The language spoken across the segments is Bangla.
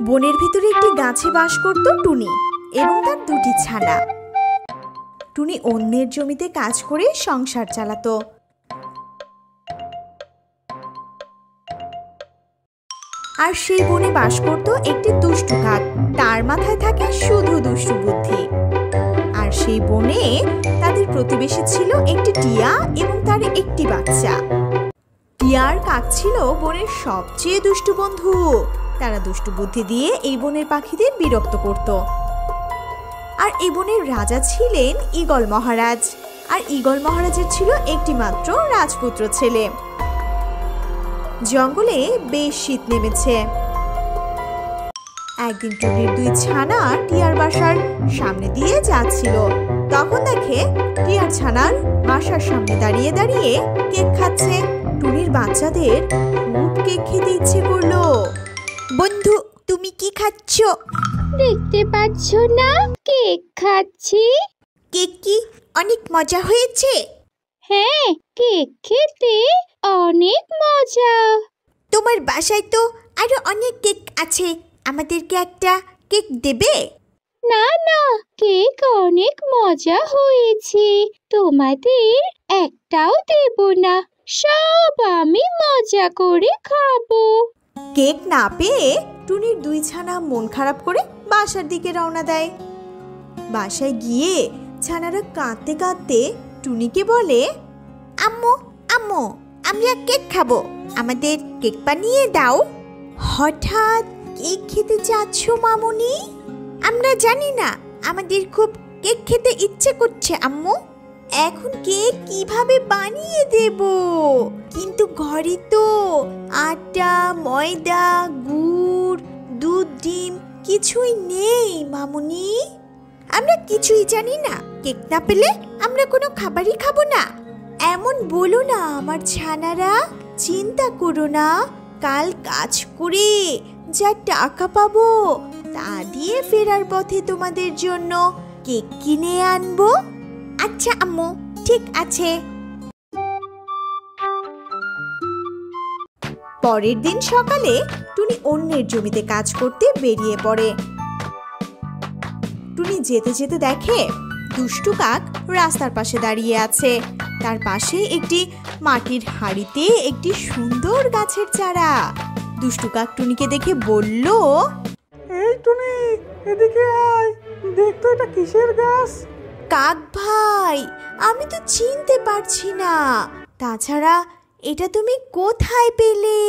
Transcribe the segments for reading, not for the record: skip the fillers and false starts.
বনের ভিতরে একটি গাছে বাস করত টুনি এবং তার দুটি ছানা। টুনি অন্যের জমিতে কাজ করে সংসার চালাতো। আর সেই বনে বাস করত একটি দুষ্টু কাক। তার মাথায় থাকে শুধু দুষ্টু বুদ্ধি। আর সেই বনে তাদের প্রতিবেশী ছিল একটি টিয়া এবং তার একটি বাচ্চা। টিয়ার কাক ছিল বনের সবচেয়ে দুষ্টু বন্ধু। তারা দুষ্টু বুদ্ধি দিয়ে এই বনের পাখিদের বিরক্ত করত। আর এই বনের রাজা ছিলেন ঈগল মহারাজ। আর ঈগল মহারাজের ছিল একটি মাত্র রাজপুত্র ছেলে। জঙ্গলে বেশ শীত নেমেছে। একদিন টুনির দুই ছানা টিয়ার বাসার সামনে দিয়ে যাচ্ছিল। তখন দেখে টিয়ার ছানার বাসার সামনে দাঁড়িয়ে দাঁড়িয়ে কেক খাচ্ছে। টুনির বাচ্চাদের খুব কেক খেতে ইচ্ছে করলো। বন্ধু, তুমি কি খাচ্ছ? দেখতে পাচ্ছ না, কেক খাচ্ছি। কেক কি অনেক মজা হয়েছে? হ্যাঁ, কেক খেতে অনেক মজা। তোমার বাসায় তো আরো অনেক কেক আছে, আমাদেরকে একটা কেক দেবে? না না, কেক অনেক মজা হয়েছে, তোমাদের একটাও দেব না, সব আমি মজা করে খাবো। কেক না পেয়ে টুনির দুই ছানা মন খারাপ করে বাসার দিকে রওনা দেয়। বাসায় গিয়ে ছানারা কাঁদতে কাঁদতে টুনিকে বলে, আম্মু আম্মু, আমরা কেক খাবো, আমাদের কেক বানিয়ে দাও। হঠাৎ কেক খেতে চাচ্ছ মামুনি? আমরা জানি না, আমাদের খুব কেক খেতে ইচ্ছে করছে আম্মু। এখন কেক কিভাবে বানিয়ে দেব? কিন্তু ঘরে তো আটা, ময়দা, গুড়, দুধ, ডিম কিছুই নেই মামুনি। আমরা কিছুই জানি না, কেক না পেলে আমরা কোনো খাবারই খাবো না। এমন বলো না আমার ছানারা, চিন্তা করো না, কাল কাজ করে যা টাকা পাবো তা দিয়ে ফেরার পথে তোমাদের জন্য কেক কিনে আনবো। আচ্ছা আম্মু, ঠিক আছে। পরের দিন সকালে টুনি অন্যের জমিতে কাজ করতে বেরিয়ে পড়ে। টুনি যেতে যেতে দেখে দুষ্টু কাক রাস্তার পাশে দাঁড়িয়ে আছে। তার পাশে একটি মাটির হাঁড়িতে একটি সুন্দর গাছের চারা। দুষ্টু কাক টুনিকে দেখে বলল, এই টুনি, এদিকে আয়, দেখ তো এটা কিসের গাছ? কাক ভাই, আমি তো চিনতে পারছি না, তাছাড়া এটা তুমি কোথায় পেলে?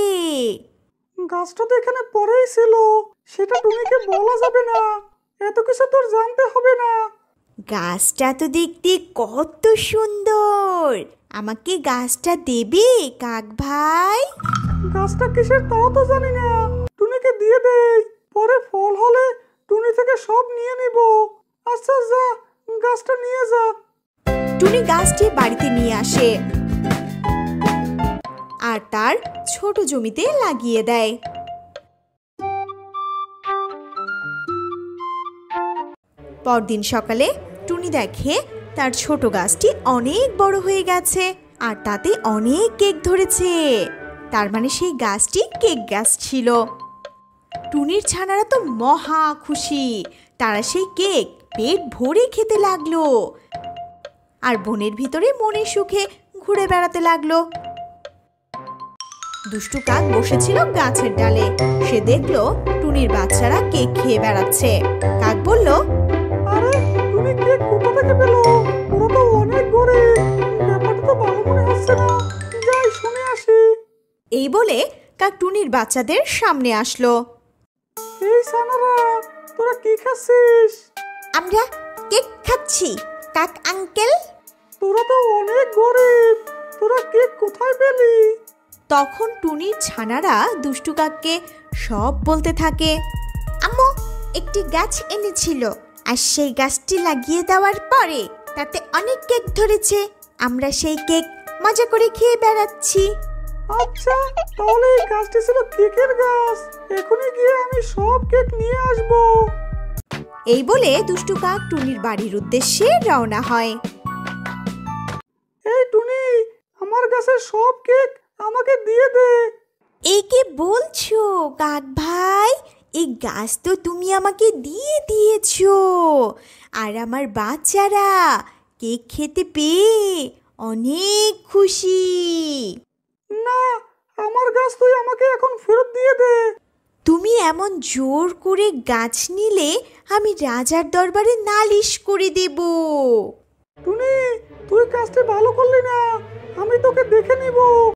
গাছটা তো এখানে পরেই ছিল, সেটা টুনিকে বলা যাবে না, এত কিছু তোর জানতে হবে না। গাছটা তো দেখতে কত সুন্দর, আমাকে গাছটা দেবে কাক ভাই? গাছটা কিসের তাও তো জানি না, টুনিকে দিয়ে দেই, পরে ফল হলে টুনি থেকে সব নিয়ে নিব। আচ্ছা যা, গাছটা নিয়ে যা। টুনি গাছটি বাড়িতে নিয়ে আসে আর তার ছোট জমিতে লাগিয়ে দেয়। পরদিন সকালে টুনি দেখে তার ছোট গাছটি অনেক বড় হয়ে গেছে আর তাতে অনেক কেক ধরেছে। তার মানে সেই গাছটি কেক গাছ ছিল। টুনির ছানারা তো মহা খুশি। তারা সেই কেক পেট ভরে খেতে লাগলো আর বনের ভিতরে মনে সুখে ঘুরে বেড়াতে লাগলো। দুষ্টু কাক বসেছিল গাছের ডালে। সে দেখলো টুনির বাচ্চারা কেক খেয়ে বেড়াচ্ছে। কাক বলল, আরে টুনি কেক কোথা থেকে পেলো? ওরা তো অনেক গরিব, ব্যাপারটা তো ভালো মনে হচ্ছে না, যাই শুনে আসি। এই বলে কাক টুনির বাচ্চাদের সামনে আসলো। এই ছানারা, তোরা কি খাচ্ছিস? আমরা কেক খাচ্ছি কাক আঙ্কেল। তোরা তো অনেক গরিব, তোরা কেক কোথায় পেলি? তখন টুনির ছানারা দুষ্টু কাককে সব বলতে থাকে। আম্মু একটি গাছ এনেছিল, আর সেই গাছটি লাগিয়ে দেওয়ার পরে তাতে অনেক কেক ধরেছে। আমরা সেই কেক মজা করে খেয়ে বেড়াচ্ছি। আচ্ছা, তাহলে এই গাছটি ছিল কেকের গাছ। এখনই গিয়ে আমি সব কেক নিয়ে আসব। এই বলে দুষ্টু কাক টুনির বাড়ির উদ্দেশ্যে রওনা হয়। এই টুনি, আমার গাছের সব কেক আমাকে দিয়ে দে। এই কি বলছো কাক ভাই? এই গাছ তো তুমি আমাকে দিয়ে দিয়েছো, আর আমার বাচ্চারা কেক খেতে পেয়ে অনেক খুশি। না, আমার গাছ তুই আমাকে এখন ফেরত দিয়ে দে। তুমি এমন জোর করে গাছ নিলে আমি রাজার দরবারে নালিশ করে দেব। টুনি, তুই কাজটা ভালো করলি না, আমি তোকে দেখে নিব।